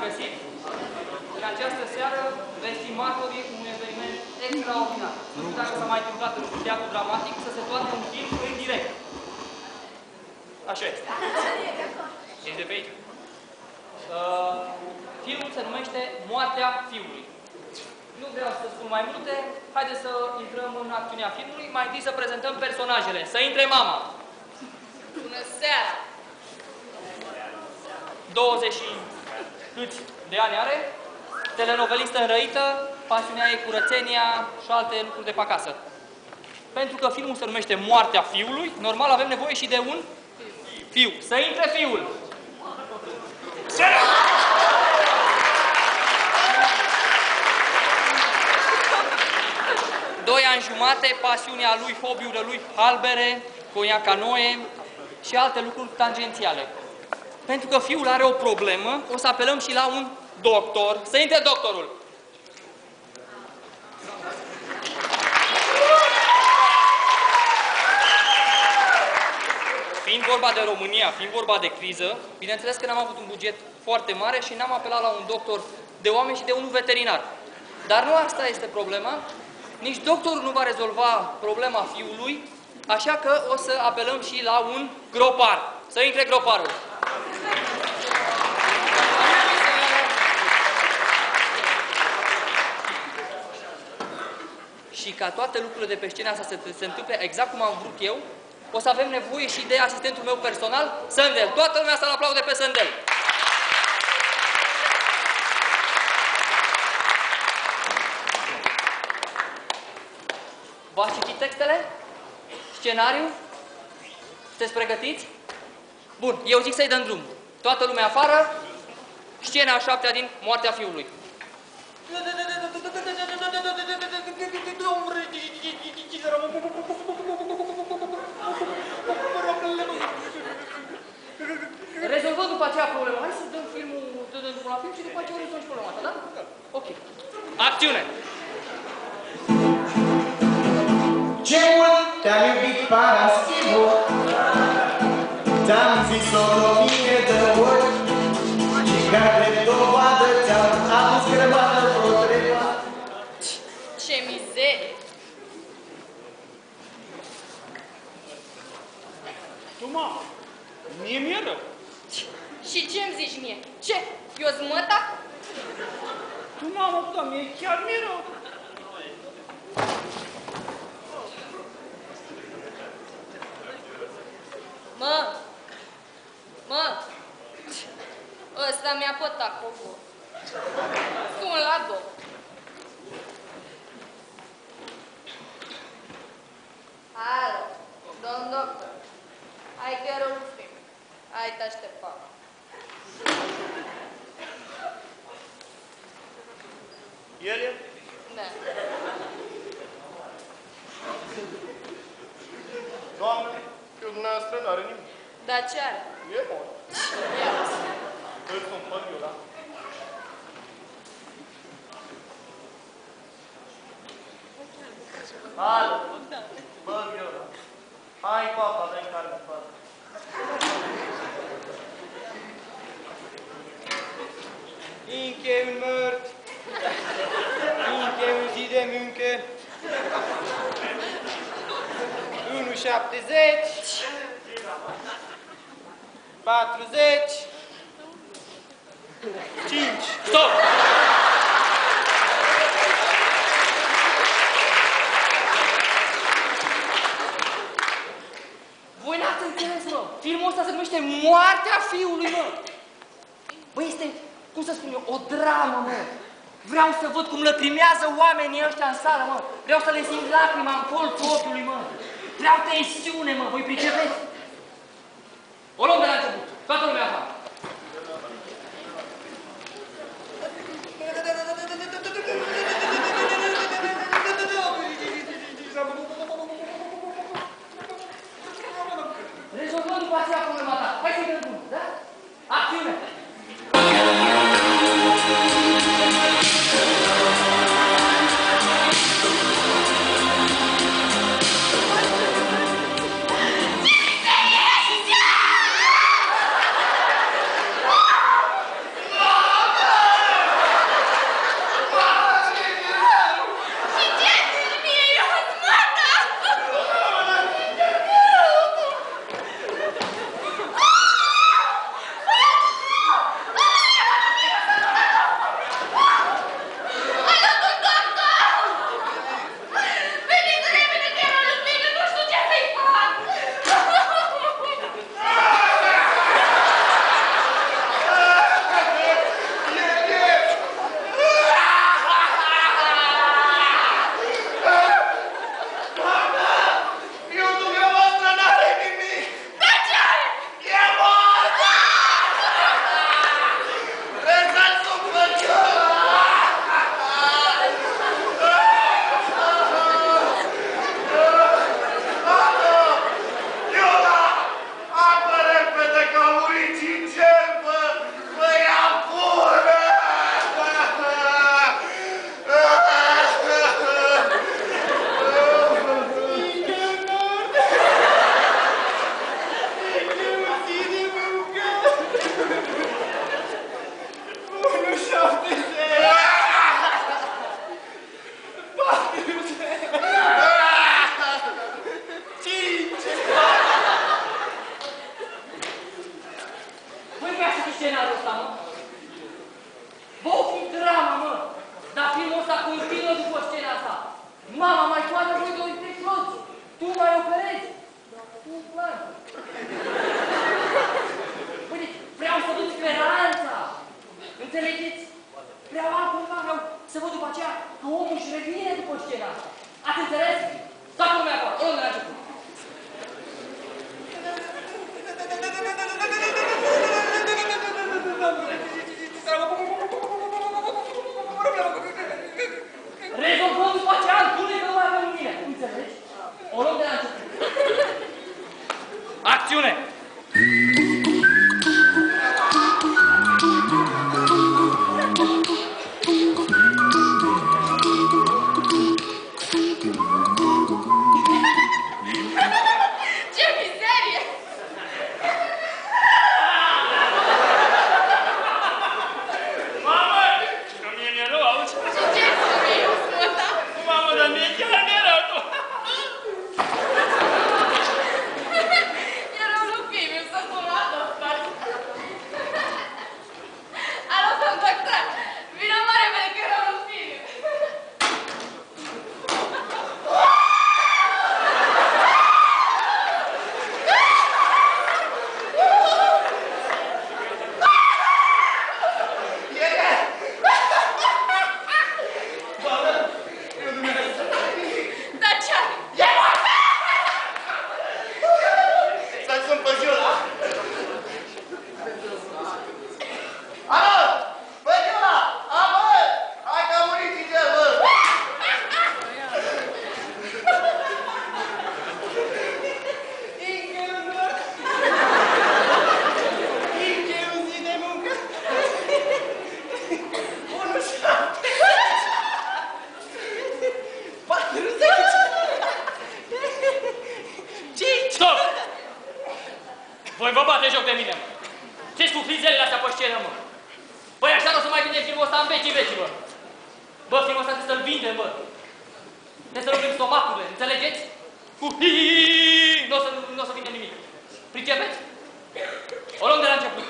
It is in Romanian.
găsit. În această seară veți fi martorii unui eveniment extraordinar. Nu știu dacă s-a mai întâmplat în teatru dramatic să se toate un film în direct. Așa este. Ești de pe aici? Filmul se numește Moartea fiului. Nu vreau să spun mai multe. Haideți să intrăm în acțiunea filmului. Mai întâi să prezentăm personajele. Să intre mama. Bună seara! 20 și câți de ani are? Telenovelistă înrăită, pasiunea ei curățenia și alte lucruri de pe acasă. Pentru că filmul se numește Moartea fiului, normal avem nevoie și de un fiu. Să intre fiul! 2 ani jumate, pasiunea lui, hobby-urile lui, halbere, coia canoe și alte lucruri tangențiale. Pentru că fiul are o problemă, o să apelăm și la un doctor. Să intre doctorul! Fiind vorba de România, fiind vorba de criză, bineînțeles că n-am avut un buget foarte mare și n-am apelat la un doctor de oameni și de unul veterinar. Dar nu asta este problema. Nici doctorul nu va rezolva problema fiului, așa că o să apelăm și la un gropar. Să intre groparul! Și ca toate lucrurile de pe scena asta să se întâmple exact cum am vrut eu, o să avem nevoie și de asistentul meu personal, Sândel. Toată lumea să-l aplaude pe Sândel. V-ați citit textele? Scenariul? Sunteți pregătiți? Bun, eu zic să-i dăm drum. Toată lumea afară, scena a 7-a din Moartea fiului. Rezolvăm după aceea problema. Hai să dăm filmul, dăm la film și după aceea o rezolvăm și problema asta, da? Ok. Acțiune! Ce mult te-am iubit, Paraschivo, ți-am zis-o o mie de ori, și ca drept dovadă ți-am adus grămadă vreo treaba. Ce mizerie! Tu, mamă, mie mi-e rău. Și ce-mi zici mie? Ce? Eu zmăta? Tu, mamă, da, mie chiar mi-e rău. Mă, ăsta mi-a pătat cocor. Sun la două. Alo, domn doctor, ai chiar un film. Hai, te așteptam. El e? Da. Doamne, eu dumneavoastră n-are nimic. Dar ce are? E bun. Îl cumpăr eu, da? Alo, băg eu, da? Hai, papa, dă-i carne, papa. Încă un mărt, încă un zi de muncă, 1,70, 40, 5. Stop! Voi n-ați înțeles, mă! Filmul ăsta se numește Moartea fiului, mă! Băi, este, cum să spun eu, o dramă, mă! Vreau să văd cum lăcrimează oamenii ăștia în sală, mă! Vreau să le simt lacrima în colțul ochiului, mă! Vreau tensiune, mă! Voi pricepeți? O luăm de la început! Toată lumea afară! Rezolvăm după aceea problema ta. Hai să-i dăm bun, da? Acțiune! finalul ăsta, mă. Bă, o fi dramă, mă. Dar filmul ăsta continuă după scena asta. Mama mai toată voi doi trei floți. Tu mai operezi. Tu plan. Păi, deci, vreau să văd speranța. Înțelegeți? Vreau altcumva, vreau să văd după aceea că omul își revine după scena asta. Ați înțeles? Toată lumea acolo, o luăm de la început. Rezolvăm după aceea, spune că nu mai avem mine. Înțelegi? O luăm de la început. Acțiune! Ce mizerie! Mamă! Că mi-e rău, auzi? Și ce-ți spune ăsta? Mamă, dar mie chiar mi-e rău. E rău lui Fimiu, să spun la doctor. Alo, domn doctor, vină mă repede că e rău lui Fimiu. Dar ce are? Să-i sun pe Giula. Alo! Bă, Giula! A, bă! Hai că a murit Igel, bă! Ingelul zi de muncă! 1-7! 40! 5! Stop! Voi vă bate joc de mine, mă. Ce-s cu frizelele astea pe scenă, mă? Băi, așa nu o să mai vindem filmul ăsta în vecii, bă. Bă, filmul ăsta trebuie să-l vindem, bă. Trebuie să-l umplem stomacurile, înțelegeți? Cu hi, nu o să vindem nimic. Pricepeți? O luăm de la început.